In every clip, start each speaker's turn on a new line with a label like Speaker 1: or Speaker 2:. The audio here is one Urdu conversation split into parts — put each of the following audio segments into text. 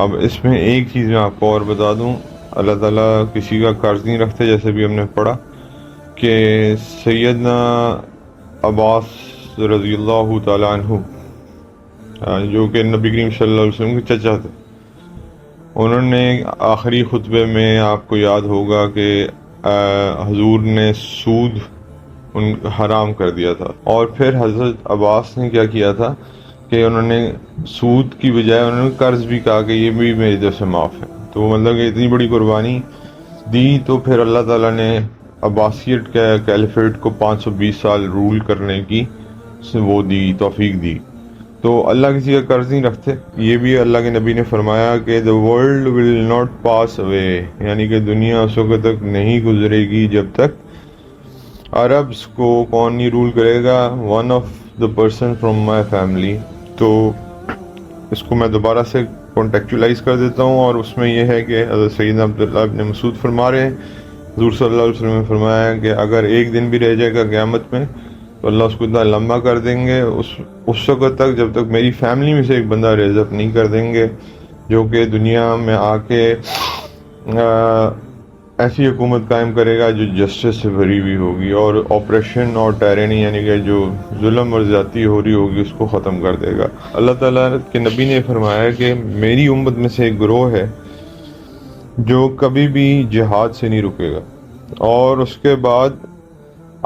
Speaker 1: اب اس میں ایک چیز میں آپ کو اور بتا دوں، اللہ تعالیٰ کسی کا قرض نہیں رکھتے، جیسے بھی ہم نے پڑھا کہ سیدنا عباس رضی اللہ تعالیٰ عنہ جو کہ نبی کریم صلی اللہ علیہ وسلم کے چچا تھے، انہوں نے آخری خطبے میں آپ کو یاد ہوگا کہ حضور نے سود حرام کر دیا تھا، اور پھر حضرت عباس نے کیا کیا تھا کہ انہوں نے سود کی بجائے انہوں نے قرض بھی کہا کہ یہ بھی میری طرف سے معاف ہے. تو مطلب کہ اتنی بڑی قربانی دی، تو پھر اللہ تعالیٰ نے عباسیٹ کے کیلیفیٹ کو 520 سال رول کرنے کی وہ دی، توفیق دی. تو اللہ کسی کا قرض نہیں رکھتے. یہ بھی اللہ کے نبی نے فرمایا کہ the world will not pass away، یعنی کہ دنیا اس وقت تک نہیں گزرے گی جب تک عربس کو کون نہیں رول کرے گا، one of the person from my family. تو اس کو میں دوبارہ سے کانٹیکچولائز کر دیتا ہوں، اور اس میں یہ ہے کہ حضرت سیدنا عبداللہ ابن مسعود فرما رہے ہیں، حضور صلی اللہ علیہ وسلم نے فرمایا کہ اگر ایک دن بھی رہ جائے گا قیامت میں تو اللہ اس کو اتنا لمبا کر دیں گے اس وقت تک جب تک میری فیملی میں سے ایک بندہ ریز اپ نہیں کر دیں گے جو کہ دنیا میں آ کے ایسی حکومت قائم کرے گا جو جسٹس سے بھری ہوئی ہوگی، اور آپریشن اور ٹائرنی یعنی کہ جو ظلم اور زیادتی ہو رہی ہوگی اس کو ختم کر دے گا. اللہ تعالیٰ کے نبی نے فرمایا کہ میری امت میں سے ایک گروہ ہے جو کبھی بھی جہاد سے نہیں رکے گا، اور اس کے بعد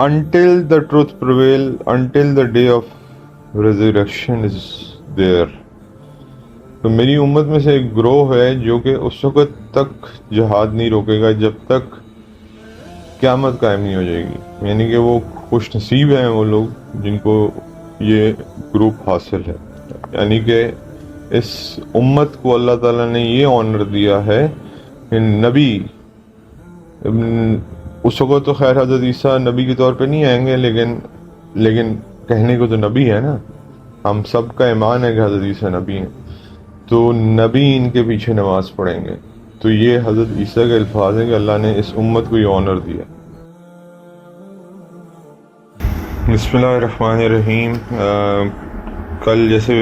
Speaker 1: until the truth prevail, until the day of resurrection is there. تو میری امت میں سے ایک گروہ ہے جو کہ اس وقت تک جہاد نہیں روکے گا جب تک قیامت قائم نہیں ہو جائے گی. یعنی کہ وہ خوش نصیب ہیں وہ لوگ جن کو یہ گروپ حاصل ہے. یعنی کہ اس امت کو اللہ تعالیٰ نے یہ آنر دیا ہے کہ نبی اس وقت تو خیر حضرت عیسیٰ نبی کے طور پہ نہیں آئیں گے، لیکن کہنے کو تو نبی ہے نا، ہم سب کا ایمان ہے کہ حضرت عیسیٰ نبی ہیں، تو نبی ان کے پیچھے نماز پڑھیں گے. تو یہ حضرت عیسیٰ کے الفاظ ہیں کہ اللہ نے اس امت کو یہ آنر دیا. بسم اللہ الرحمن الرحیم. کل جیسے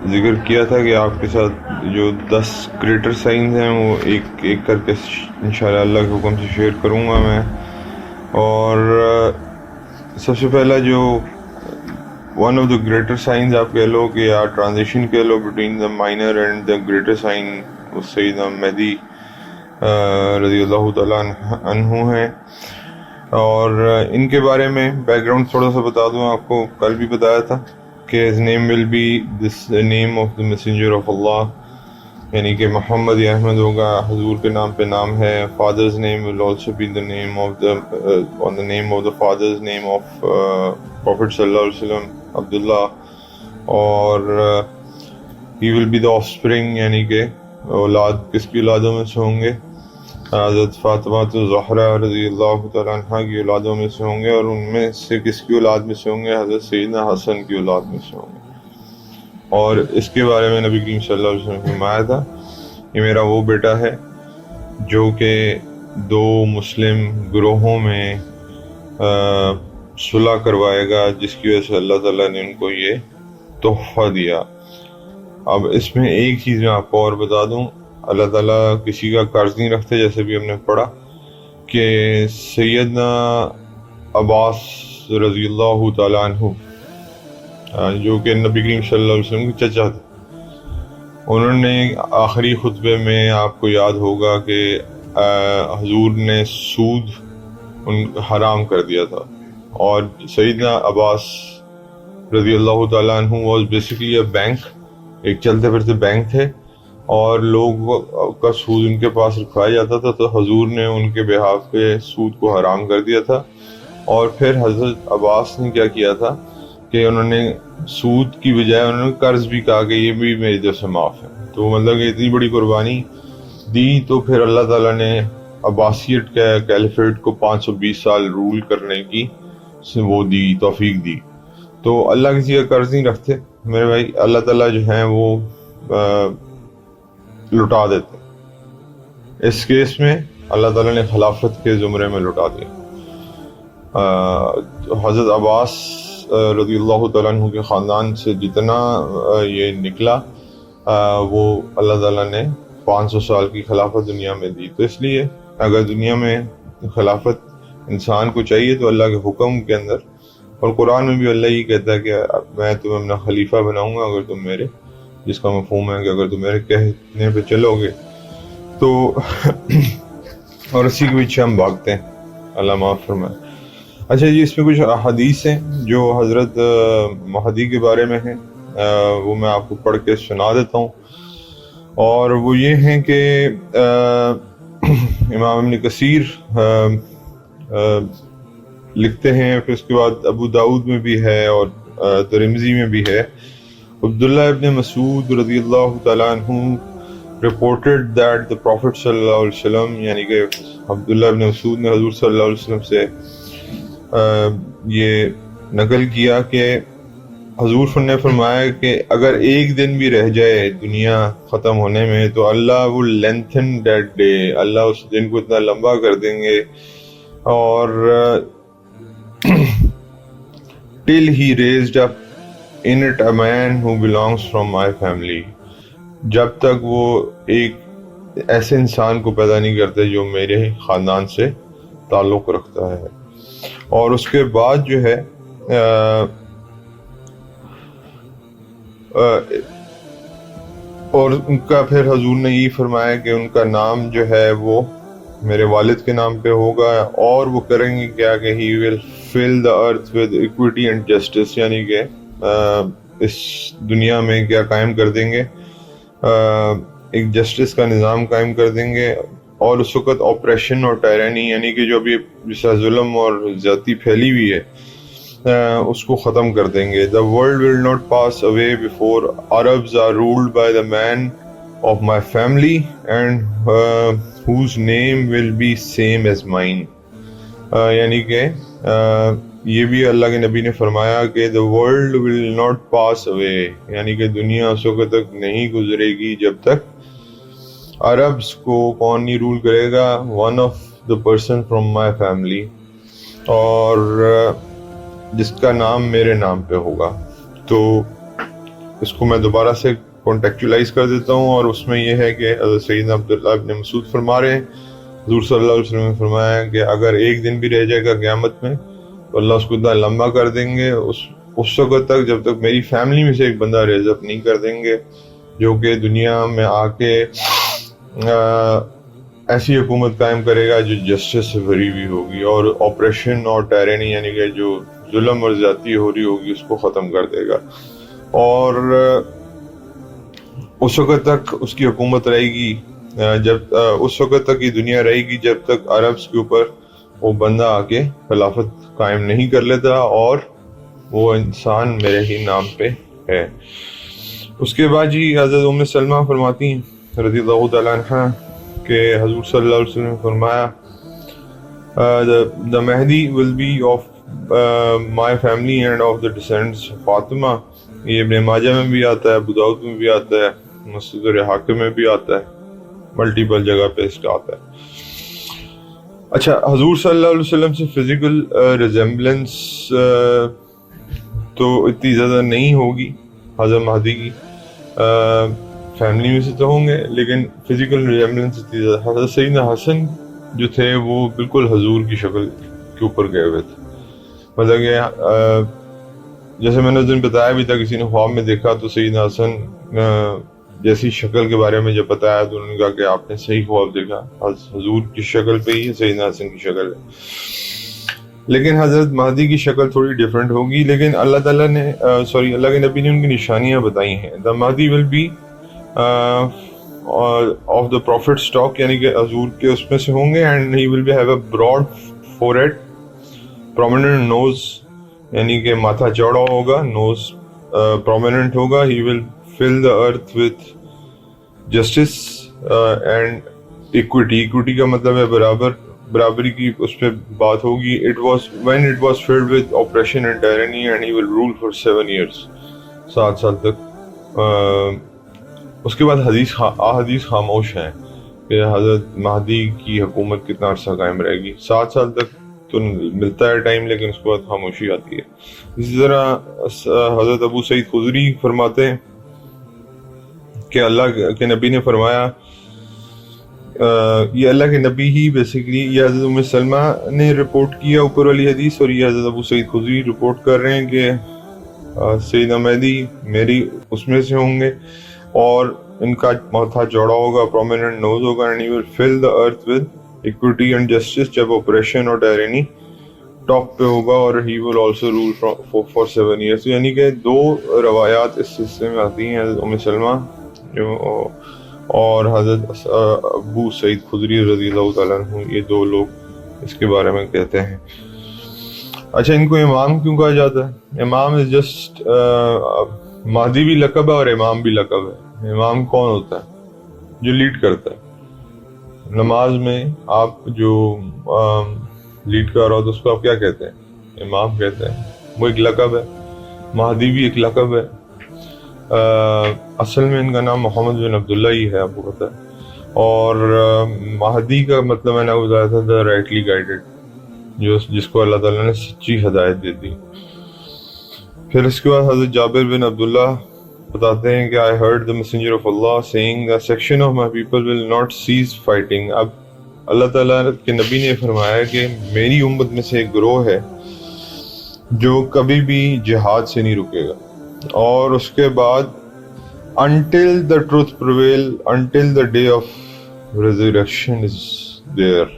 Speaker 1: ذکر کیا تھا کہ آپ کے ساتھ جو 10 گریٹر سائنز ہیں وہ ایک ایک کر کے انشاءاللہ اللہ کے حکم سے شیئر کروں گا میں. اور سب سے پہلا جو one of the greater signs آپ کہہ لو کہ یا ٹرانزیشن کہہ لو between the minor and the greater sign, Syedna Mahdi رضی اللہ تعالیٰ عنہ ہیں. اور ان کے بارے میں بیک گراؤنڈ تھوڑا سا بتا دوں آپ کو. کل بھی بتایا تھا کہ his name will be this name of the messenger of Allah، یعنی کہ محمد احمد ہوگا، حضور کے نام پہ نام ہے. father's name will also be the name of the on the name of the father's name of Prophet صلی اللہ علیہ وسلم، عبداللہ. اور he will be the offspring، یعنی کہ اولاد کس کی اولادوں میں سے ہوں گے؟ حضرت فاطمہ الزہرا رضی اللہ تعالیٰ عنہ کی اولادوں میں سے ہوں گے، اور ان میں سے کس کی اولاد میں سے ہوں گے؟ حضرت سیدنا حسن کی اولاد میں سے ہوں گے. اور اس کے بارے میں نبی کریم صلی اللہ علیہ وسلم نے فرمایا تھا یہ میرا وہ بیٹا ہے جو کہ 2 مسلم گروہوں میں صلح کروائے گا، جس کی وجہ سے اللہ تعالیٰ نے ان کو یہ تحفہ دیا. اب اس میں ایک چیز میں آپ کو اور بتا دوں، اللہ تعالیٰ کسی کا قرض نہیں رکھتے، جیسے بھی ہم نے پڑھا کہ سیدنا عباس رضی اللہ تعالیٰ عنہ جو کہ نبی کریم صلی اللہ علیہ وسلم کے چچا تھے، انہوں نے آخری خطبے میں آپ کو یاد ہوگا کہ حضور نے سود حرام کر دیا تھا. اور سیدنا عباس رضی اللہ تعالیٰ عنہ واز بیسیکلی اے بینک، ایک چلتے پھرتے بینک تھے، اور لوگ کا سود ان کے پاس رکھوایا جاتا تھا، تو حضور نے ان کے بہاف پہ سود کو حرام کر دیا تھا. اور پھر حضرت عباس نے کیا کیا تھا کہ انہوں نے سود کی بجائے انہوں نے قرض بھی کہا کہ یہ بھی میری طرف سے معاف ہے. تو مطلب کہ اتنی بڑی قربانی دی، تو پھر اللہ تعالیٰ نے عباسیٹ کے کیلیفیٹ کو 520 سال رول کرنے کی وہ دی، توفیق دی. تو اللہ کسی کا قرض نہیں رکھتے میرے بھائی. اللہ تعالیٰ جو ہیں وہ لٹا دیتے. اس کیس میں اللہ تعالیٰ نے خلافت کے زمرے میں لٹا دیا. حضرت عباس رضی اللہ تعالیٰ عنہ کے خاندان سے جتنا یہ نکلا وہ اللہ تعالیٰ نے 500 سال کی خلافت دنیا میں دی. تو اس لیے اگر دنیا میں خلافت انسان کو چاہیے تو اللہ کے حکم کے اندر، اور قرآن میں بھی اللہ ہی کہتا ہے کہ میں تمہیں اپنا خلیفہ بناؤں گا اگر تم میرے، جس کا مفہوم ہے کہ اگر تم میرے کہنے پہ چلو گے تو اور اسی کے پیچھے ہم بھاگتے ہیں. اللہ معاف فرمائے. اچھا جی، اس میں کچھ حدیث ہیں جو حضرت مہدی کے بارے میں ہیں، وہ میں آپ کو پڑھ کے سنا دیتا ہوں. اور وہ یہ ہیں کہ امام ابن کثیر لکھتے ہیں، پھر اس کے بعد ابو داؤد میں بھی ہے اور ترمذی میں بھی ہے. عبداللہ ابن مسعود رضی اللہ تعالیٰ عنہ reported that the Prophet صلی اللہ علیہ وسلم، یعنی کہ عبداللہ ابن مسعود نے حضور صلی اللہ علیہ وسلم سے یہ نقل کیا کہ حضور نے فرمایا کہ اگر ایک دن بھی رہ جائے دنیا ختم ہونے میں تو اللہ will lengthen that day، اللہ اس دن کو اتنا لمبا کر دیں گے. اور till he raised up in it a man who belongs from my family، جب تک وہ ایک ایسے انسان کو پیدا نہیں کرتے جو میرے خاندان سے تعلق رکھتا ہے. اور اس کے بعد جو ہے اور ان کا پھر حضور نے یہ فرمایا کہ ان کا نام جو ہے وہ میرے والد کے نام پہ ہوگا، اور وہ کریں گے کیا کہ he will fill the earth with equity and justice، یعنی کہ اس دنیا میں کیا قائم کر دیں گے، ایک جسٹس کا نظام قائم کر دیں گے. اور اس وقت آپریشن اور ٹائرانی، یعنی کہ جو ابھی جیسا ظلم اور زیادتی پھیلی ہوئی ہے، اس کو ختم کر دیں گے. The world will not pass away before Arabs are ruled by the man of my family and whose name will be same as mine. یعنی کہ یہ بھی اللہ کے نبی نے فرمایا کہ the world will not pass away، یعنی کہ دنیا اس وقت تک نہیں گزرے گی جب تک عربس کو کون نہیں رول کرے گا، one of the person from my family، اور جس کا نام میرے نام پہ ہوگا. تو اس کو میں دوبارہ سے کانٹیکچولائز کر دیتا ہوں، اور اس میں یہ ہے کہ حضرت سیدنا عبداللہ ابن مسعود فرما رہے ہیں حضور صلی اللہ علیہ وسلم نے فرمایا کہ اگر ایک دن بھی رہ جائے گا قیامت میں تو اللہ اس کو اتنا لمبا کر دیں گے اس وقت تک جب تک میری فیملی میں سے ایک بندہ ریز اپ نہیں کر دیں گے جو کہ دنیا میں آ کے ایسی حکومت قائم کرے گا جو جسٹس سے بھری ہوئی ہوگی، اور آپریشن اور ٹائرانی، یعنی کہ جو ظلم اور زیادتی ہو رہی ہوگی، اس کو ختم کر دے گا. اور اس وقت تک اس کی حکومت رہے گی، جب اس وقت تک یہ دنیا رہے گی جب تک عربس کے اوپر وہ بندہ آ کے خلافت قائم نہیں کر لیتا اور وہ انسان میرے ہی نام پہ ہے. اس کے بعد جی حضرت ام سلمہ فرماتی ہیں رضی اللہ تعالیٰ عنہ کہ حضور صلی اللہ علیہ وسلم نے فرمایا the Mahdi will be of my family and of the descendants of Fatima. یہ ابن ماجہ میں بھی آتا ہے، ابو داؤد میں بھی آتا ہے، مصدر حاکم میں بھی آتا ہے، ملٹیپل جگہ پہ اس کا آتا ہے. اچھا، حضور صلی اللہ علیہ وسلم سے فزیکل ریزمبلنس تو اتنی زیادہ نہیں ہوگی حضرت مہدی کی، فیملی میں سے تو ہوں گے لیکن فزیکل ریزمبلنس اتنی زیادہ. حضرت سیدنا حسن جو تھے وہ بالکل حضور کی شکل کے اوپر گئے ہوئے تھے، مطلب کہ جیسے میں نے اس دن بتایا بھی تھا، کسی نے خواب میں دیکھا تو سیدنا حسن جیسی شکل کے بارے میں جب بتایا تو انہوں نے کہا کہ آپ نے صحیح خواب دیکھا، حضور کی شکل پہ ہی سیدنا حسن کی شکل ہے. لیکن حضرت مہدی کی شکل تھوڑی ڈیفرنٹ ہوگی، لیکن اللہ تعالیٰ نے اللہ کے نبی نے ان کی نشانیاں بتائی ہیں. the Mahdi will be of the prophet stock، یعنی کہ حضور کے اس میں سے ہوں گے. and he will have a broad forehead, prominent nose، یعنی کہ ماتھا چوڑا ہوگا، نوز prominent ہوگا. he will fill the earth with justice and equity کا مطلب ہے برابری کی اس پہ بات ہوگی. when it was filled with oppression and tyranny and he will rule for 7 years، 7 سال تک. اس کے بعد احادیث خاموش ہیں کہ حضرت مہدی کی حکومت کتنا عرصہ قائم رہے گی. 7 سال تک تو ملتا ہے ٹائم، لیکن اس کے بعد خاموشی آتی ہے. اسی طرح حضرت ابو سعید خدری فرماتے ہیں کہ اللہ کے نبی نے فرمایا یہ اللہ کے نبی ہی بیسیکلی، یہ حضرت ام سلمہ نے رپورٹ کیا اوپر والی حدیث، اور یہ حضرت ابو سعید خدری رپورٹ کر رہے ہیں کہ سیدنا مہدی میری اس میں سے ہوں گے، اور ان کا ماتھا چوڑا ہوگا، پرومیننٹ نوز ہوگا، and he will fill the earth with equity and justice, جب آپریشن اور ٹائرینی ٹاپ پہ ہوگا، اور he will also rule for 7 years. یعنی کہ دو روایات اس حصے میں آتی ہیں، حضرت ام سلمہ اور حضرت ابو سعید خدری رضی اللہ تعالیٰ عنہ، یہ دو لوگ اس کے بارے میں کہتے ہیں. اچھا، ان کو امام کیوں کہا جاتا ہے؟ امام از جسٹ، مہدی بھی لقب ہے اور امام بھی لقب ہے. امام کون ہوتا ہے؟ جو لیڈ کرتا ہے نماز میں. آپ جو لیڈ کر رہا ہو تو اس کو آپ کیا کہتے ہیں؟ امام کہتے ہیں. وہ ایک لقب ہے. مہدی بھی ایک لقب ہے. اصل میں ان کا نام محمد بن عبداللہ ہی ہے، آپ کو پتہ ہے. اور مہدی کا مطلب میں نے بتایا تھا دا رائٹلی گائیڈڈ، جس کو اللہ تعالیٰ نے سچی ہدایت دے دی. پھر اس کے بعد حضرت جابر بن عبداللہ بتاتے ہیں کہ I heard the messenger of Allah saying a section of my people will not cease fighting. اب اللہ تعالیٰ کے نبی نے فرمایا کہ میری امت میں سے ایک گروہ ہے جو کبھی بھی جہاد سے نہیں رکے گا، اور اس کے بعد until the truth prevail, until the day of resurrection is there.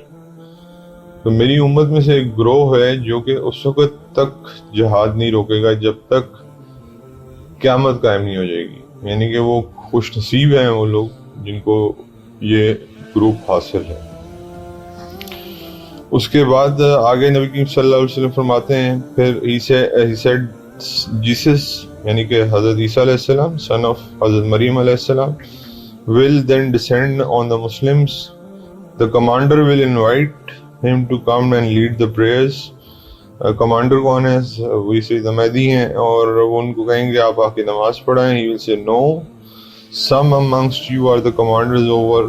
Speaker 1: تو میری امت میں سے ایک گروہ ہے جو کہ اس وقت تک جہاد نہیں روکے گا جب تک قیامت قائم نہیں ہو جائے گی. یعنی کہ وہ خوش نصیب ہیں وہ لوگ جن کو یہ گروپ حاصل ہے. اس کے بعد آگے نبی کریم صلی اللہ علیہ وسلم فرماتے ہیں، پھر he said Jesus، یعنی کہ حضرت عیسیٰ علیہ السلام son of حضرت مریم علیہ السلام will then descend on the Muslims. The commander will invite him to come and lead the prayers. Commander کون ہے؟ وہی سیدنا مہدی ہیں، اور وہ ان کو کہیں گے آپ آ کے نماز پڑھائیں. He will say no, some amongst you are the commanders over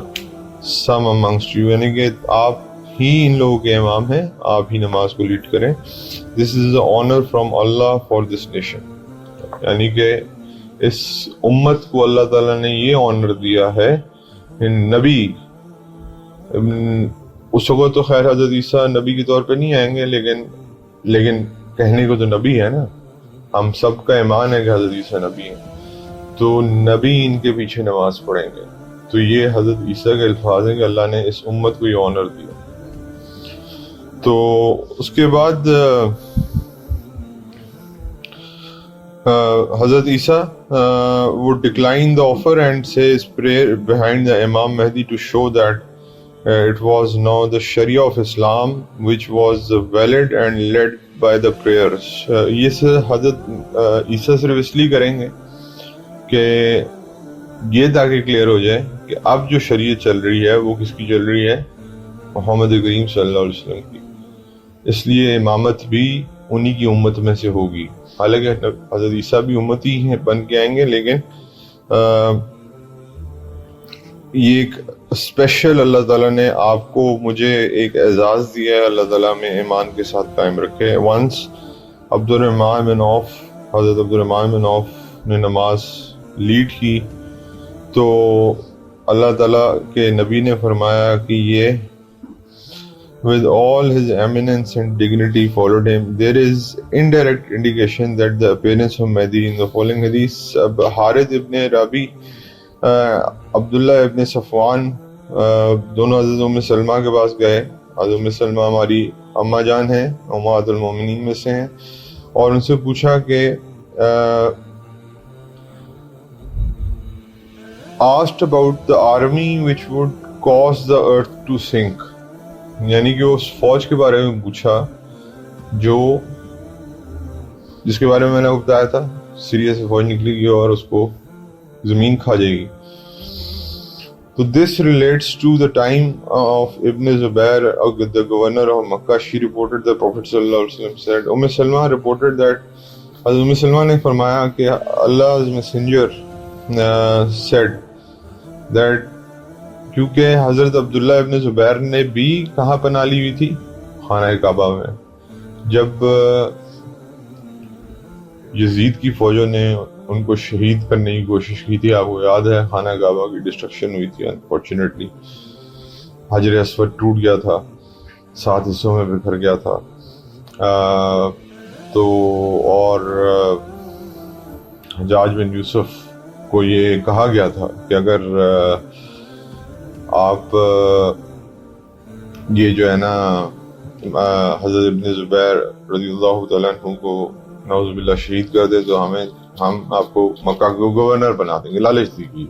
Speaker 1: some amongst you. یعنی کہ آپ ہی ان لوگوں کے امام ہیں، آپ ہی نماز کو لیڈ کریں. This is the honor from Allah for this nation. یعنی کہ اس امت کو اللہ تعالیٰ نے یہ آنر دیا ہے. نبی اس وقت تو خیر حضرت عیسیٰ نبی کے طور پہ نہیں آئیں گے، لیکن کہنے کو تو نبی ہے نا. ہم سب کا ایمان ہے کہ حضرت عیسیٰ نبی ہیں، تو نبی ان کے پیچھے نماز پڑھیں گے. تو یہ حضرت عیسیٰ کے الفاظ ہیں کہ اللہ نے اس امت کو یہ آنر دیا. تو اس کے بعد حضرت عیسیٰ would decline the offer and say his prayer behind the Imam Mahdi to show that it was now the Sharia of Islam which was valid and led by the prayers. یہ سے حضرت عیسیٰ صرف اس لیے کریں گے کہ یہ تاکہ کلیئر ہو جائے کہ اب جو شریعت چل رہی ہے وہ کس کی چل رہی ہے؟ محمد کریم صلی اللہ علیہ وسلم کی. اس لیے امامت بھی انہی کی امت میں سے ہوگی. حالانکہ حضرت عیسیٰ بھی امتی ہیں، بن کے آئیں گے، لیکن یہ ایک اسپیشل اللہ تعالیٰ نے آپ کو مجھے ایک اعزاز دیا ہے. اللہ تعالیٰ میں ایمان کے ساتھ قائم رکھے. ونس عبد الرحمن بن عوف، حضرت عبد الرحمن بن عوف نے نماز لیڈ کی تو اللہ تعالیٰ کے نبی نے فرمایا کہ یہ with all his eminence and dignity followed him. There is indirect indication that the appearance of Mahdi in the following hadith. Haris ابن ربیع، عبداللہ ابن صفوان، دونوں حضرت ام سلمہ کے پاس گئے. حضرت ام سلمہ ہماری اماں جان ہیں، امہات المومنین میں سے ہیں، اور ان سے پوچھا کہ asked about the army which would cause the earth to sink. یعنی کہ اس فوج کے بارے میں پوچھا جس کے بارے میں نے بتایا تھا، سیریا سے فوج نکلے گی اور اس کو زمین کھا جائے گی. تو this relates to the time of Ibn Zubair, the governor of Makkah. She reported that Prophet sallallahu alaihi wasallam said, Umm Salma reported that حضرت ام سلمہ نے فرمایا کہ Allah's messenger said that کیونکہ حضرت عبداللہ ابن زبیر نے بھی کہاں پناہ لی ہوئی تھی؟ خانہ کعبہ میں. جب یزید کی فوجوں نے ان کو شہید کرنے کی کوشش کی تھی، آپ کو یاد ہے، خانہ کعبہ کی ڈسٹرکشن ہوئی تھی انفارچونیٹلی. حجر اسود ٹوٹ گیا تھا، 7 حصوں میں بکھر گیا تھا. تو اور حجاج بن یوسف کو یہ کہا گیا تھا کہ اگر آپ یہ جو ہے نا حضرت ابن زبیر رضی اللہ تعالیٰ عنہ کو نعوذ باللہ شہید کر دے تو ہم آپ کو مکہ کو گورنر بنا دیں گے، لالچ دی گئی.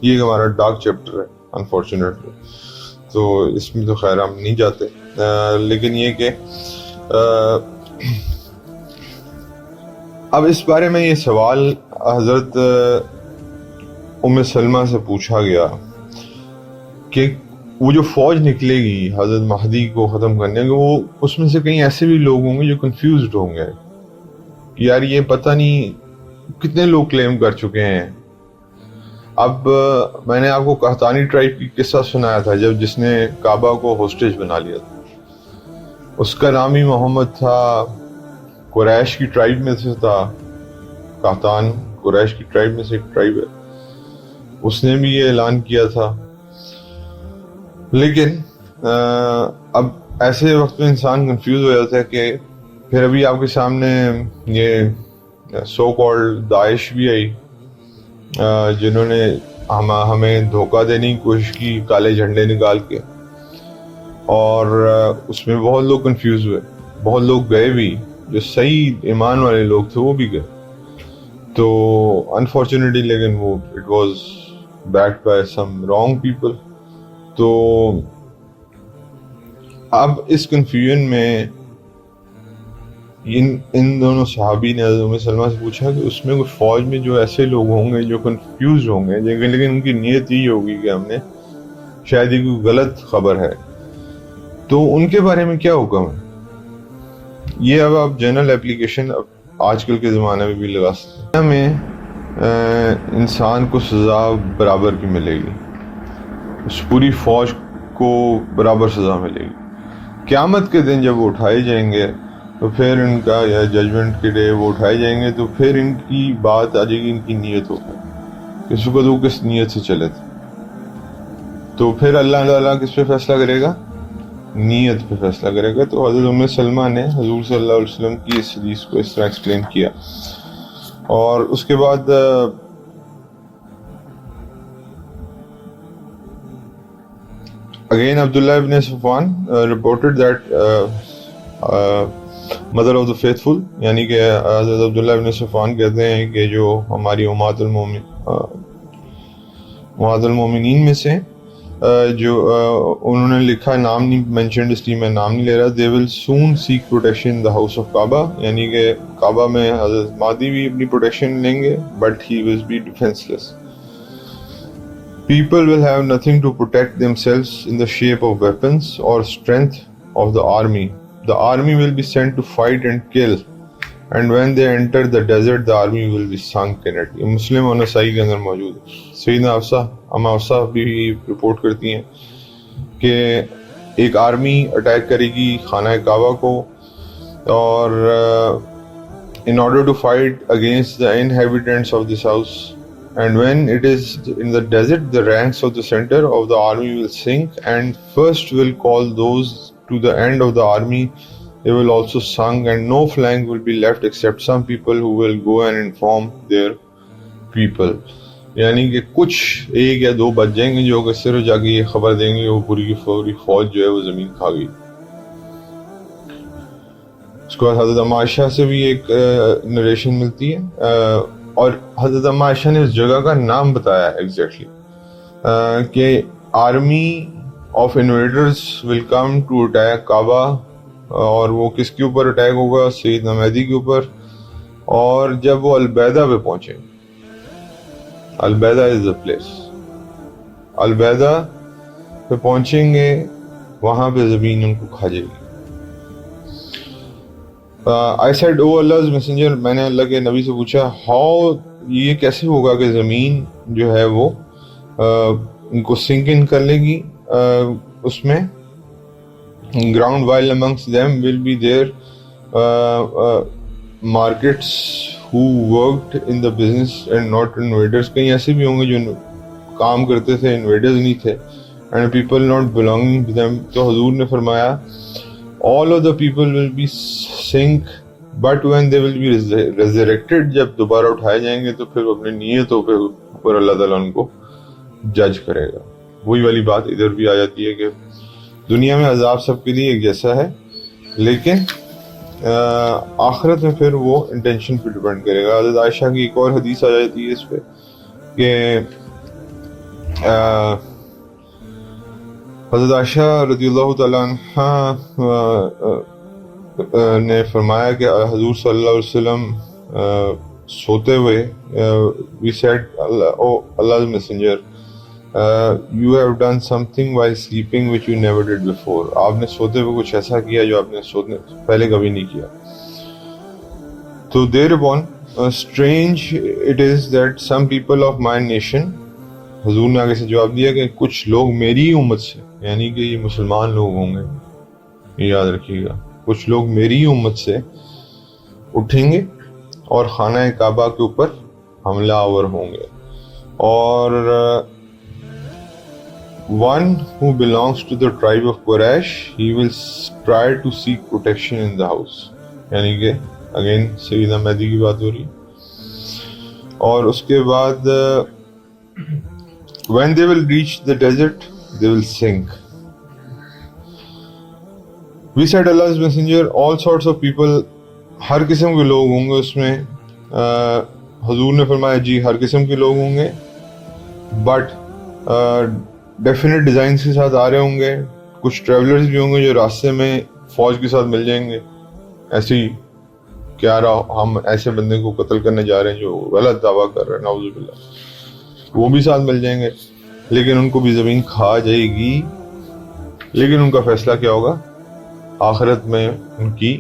Speaker 1: یہ ہمارا ڈارک چیپٹر ہے انفارچونیٹلی، تو اس میں تو خیر ہم نہیں جاتے. لیکن یہ کہ اب اس بارے میں یہ سوال حضرت ام سلمہ سے پوچھا گیا کہ وہ جو فوج نکلے گی حضرت مہدی کو ختم کرنے کی، وہ اس میں سے کئی ایسے بھی لوگ ہوں گے جو کنفیوزڈ ہوں گے کہ یار یہ پتہ نہیں کتنے لوگ کلیم کر چکے ہیں. اب میں نے آپ کو قحطانی ٹرائب کی قصہ سنایا تھا جس نے کعبہ کو ہوسٹیج بنا لیا تھا. اس کا نام ہی محمد تھا، قریش کی ٹرائب میں سے تھا. قحطان قریش کی ٹرائب میں سے ایک ٹرائب ہے. اس نے بھی یہ اعلان کیا تھا. لیکن اب ایسے وقت میں انسان کنفیوز ہو جاتا ہے کہ پھر ابھی آپ کے سامنے یہ سو کالڈ داعش بھی آئی، جنہوں نے ہمیں دھوکہ دینے کی کوشش کی کالے جھنڈے نکال کے، اور اس میں بہت لوگ کنفیوز ہوئے، بہت لوگ گئے بھی، جو صحیح ایمان والے لوگ تھے وہ بھی گئے. تو انفارچونیٹلی لیکن وہ it was backed by some wrong people. تو اب اس کنفیوژن میں ان دونوں صحابی نے حضرت ام سلمہ سے پوچھا کہ اس میں کوئی فوج میں جو ایسے لوگ ہوں گے جو کنفیوز ہوں گے، لیکن ان کی نیت یہ ہوگی کہ ہم نے شاید یہ کوئی غلط خبر ہے، تو ان کے بارے میں کیا حکم ہے. یہ اب آپ جنرل اپلیکیشن آج کل کے زمانے میں بھی لگا سکتے ہیں. میں انسان کو سزا برابر کی ملے گی، اس پوری فوج کو برابر سزا ملے گی. قیامت کے دن جب وہ اٹھائے جائیں گے تو پھر ان کا یا ججمنٹ کے ڈے وہ اٹھائے جائیں گے تو پھر ان کی بات آ جائے گی ان کی نیت ہو، کس وقت وہ کس نیت سے چلے تھے. تو پھر اللہ تعالیٰ کس پہ فیصلہ کرے گا؟ نیت پہ فیصلہ کرے گا. تو حضرت ام سلمہ نے حضور صلی اللہ علیہ وسلم کی اس حدیث کو اس طرح ایکسپلین کیا. اور اس کے بعد again Abdullah ibn Safwan reported that mother of the faithful، یعنی کہ حضرت عبداللہ ابن صفوان کہتے ہیں کہ جو ہماری امہات المومنین میں سے جو انہوں نے لکھا، نام نہیں مینشنڈ اس لیے میں نام نہیں لے رہا، they will soon seek protection in the house of Kaaba، یعنی کہ کعبہ میں حضرت مہدی بھی اپنی پروٹیکشن لیں گے but he will be defenseless. People will have nothing to protect themselves in the shape of weapons or strength of the army. The army will be sent to fight and kill, and when they enter the desert, the army will be sunk in it. یہ مسلم اور نسائی کے اندر موجود ہے. سیدنا حفصہ بھی رپورٹ کرتی ہیں کہ ایک آرمی اٹیک کرے گی خانہ کعبہ کو، اور in order to fight against the inhabitants of this house. And when it is in the desert, the ranks of the center of the army will sink, and first will call those to the end of the army. They will also sunk, and no flank will be left except some people who will go and inform their people. یعنی کہ کچھ ایک یا دو بچ جائیں گے جو کہ صرف جا کے یہ خبر دیں گے وہ پوری کی پوری فوج جو ہے وہ زمین کھا گئی. اس کے بعد حضرت ام عائشہ سے بھی ایک نریشن ملتی ہے، اور حضرت ام عائشہ نے اس جگہ کا نام بتایا ایگزیکٹلی کہ army of invaders will come to attack Kaaba, اور وہ کس کے اوپر اٹیک ہوگا؟ سیدنا مہدی کے اوپر. اور جب وہ البیدہ پہ پہنچے، البیدہ از دا پلیس، البیدہ پہ پہنچیں گے وہاں پہ زمین ان کو کھا جائے گی. I said, oh Allah's messenger، میں نے اللہ کے نبی سے پوچھا how یہ کیسے ہوگا کہ زمین جو ہے وہ ان کو سنک ان کر لے گی اس میں. ground while amongst them will be there markets who worked in the business and not invaders. کہیں ایسے بھی ہوں گے جو کام کرتے تھے، انویڈرز نہیں تھے. and people not belonging to them. تو حضور نے فرمایا all of the people will be sink but when they will be resurrected, جب دوبارہ اٹھائے جائیں گے تو پھر اپنی نیتوں پہ اوپر اللہ تعالیٰ ان کو جج کرے گا. وہی والی بات ادھر بھی آ جاتی ہے کہ دنیا میں عذاب سب کے لیے ایک جیسا ہے, لیکن آخرت میں پھر وہ انٹینشن پہ ڈیپینڈ کرے گا. حضرت عائشہ کی ایک اور حدیث آ جاتی ہے اس پہ کہ حضرت عائشہ رضی اللہ تعالیٰ عنہ نے فرمایا کہ حضور صلی اللہ علیہ وسلم سوتے ہوئے we said Allah's messenger you have done something while sleeping which you never did before. آپ نے سوتے ہوئے کچھ ایسا کیا جو آپ نے سوتے پہلے کبھی نہیں کیا. تو thereupon strange it is that some people of my nation, حضور نے آگے سے جواب دیا کہ کچھ لوگ میری امت سے, یعنی کہ یہ مسلمان لوگ ہوں گے, یہ یاد رکھیے گا, کچھ لوگ میری امت سے اٹھیں گے اور خانہ کعبہ کے اوپر حملہ آور ہوں گے, اور one who belongs to the tribe of Quraysh, he will try to seek protection in the house. یعنی کہ اگین سیدنا مہدی کی بات ہو رہی. اور اس کے بعد when they will reach the desert, they will sink. We said Allah's messenger, all sorts of people, ہر قسم کے لوگ ہوں گے اس میں. حضور نے فرمایا جی ہر قسم کے لوگ ہوں گے, بٹ ڈیفینیٹ ڈیزائنس کے ساتھ آ رہے ہوں گے. کچھ ٹریولرز بھی ہوں گے جو راستے میں فوج کے ساتھ مل جائیں گے, ایسے ہی کیا رہا ہم ایسے بندے کو قتل کرنے جا رہے ہیں جو غلط دعویٰ کر رہے ہیں, نعوذ باللہ, وہ بھی ساتھ مل جائیں گے, لیکن ان کو بھی زمین کھا جائے گی. لیکن ان کا فیصلہ کیا ہوگا آخرت میں, ان کی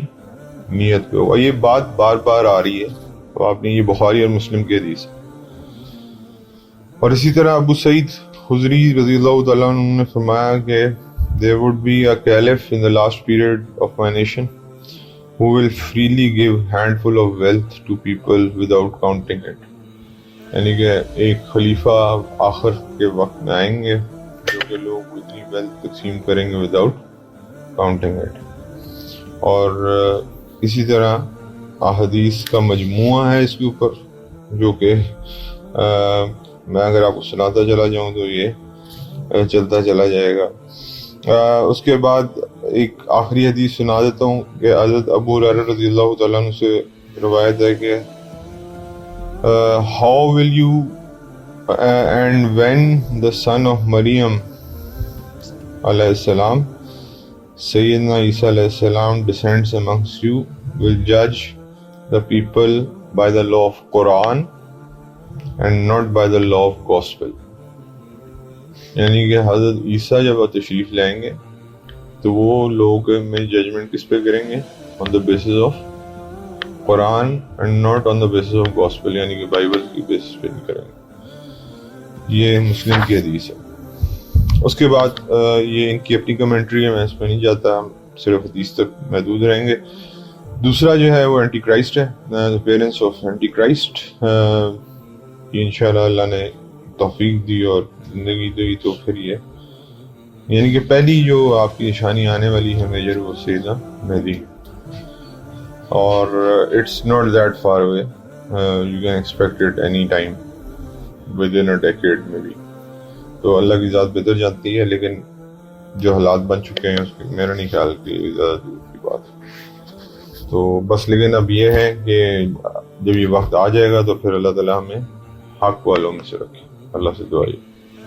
Speaker 1: نیت پہ ہوگا. یہ بات بار بار آ رہی ہے, تو آپ نے یہ بخاری اور مسلم کی حدیث. اور اسی طرح ابو سعید خدری رضی اللہ تعالیٰ عنہ نے فرمایا کہ there would be a caliph in the last period of my nation who will freely give handful of wealth to people without counting it. یعنی کہ ایک خلیفہ آخر کے وقت میں آئیں گے جو کہ لوگ اتنی ویلتھ تقسیم کریں گے وداؤٹ کاؤنٹنگ اٹ. اور اسی طرح احادیث کا مجموعہ ہے اس کے اوپر, جو کہ میں اگر آپ کو سناتا چلا جاؤں تو یہ چلتا چلا جائے گا. اس کے بعد ایک آخری حدیث سنا دیتا ہوں کہ حضرت ابو ہریرہ رضی اللہ تعالیٰ عنہ سے روایت ہے کہ how will you and when the son of Maryam علیہ السلام, سیدنا عیسیٰ علیہ السلام descends amongst you, will judge the people by the law of Quran and not by the law of gospel. یعنی کہ حضرت عیسیٰ جب تشریف لائیں گے تو وہ لوگ میں ججمنٹ کس پہ کریں گے, on the basis of Quran and not on the basis of gospel, یعنی کہ بائبل کی بیسس پہ نہیں کریں گے. یہ مسلم کی حدیث ہے. اس کے بعد یہ ان کی اپنی کمنٹری ہے, میں اس پہ نہیں جاتا, ہم صرف حدیث تک محدود رہیں گے. دوسرا جو ہے وہ اینٹی کرائسٹ ہے, پیرنٹس آف اینٹی کرائسٹ. انشاءاللہ اللہ نے توفیق دی اور زندگی دی تو پھر یہ, یعنی کہ پہلی جو آپ کی نشانی آنے والی ہے میجر, وہ سیدنا مہدی. اور it's not that far away, you can expect it any time within a decade میں بھی. تو اللہ کی ذات بہتر جانتی ہے, لیکن جو حالات بن چکے ہیں اس کی میرا نہیں خیال کہ زیادہ دور کی بات. تو بس لیکن اب یہ ہے کہ جب یہ وقت آ جائے گا تو پھر اللہ تعالیٰ ہمیں حق والوں میں سے رکھے. اللہ سے دعا ہے.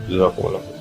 Speaker 1: جزاکم اللہ.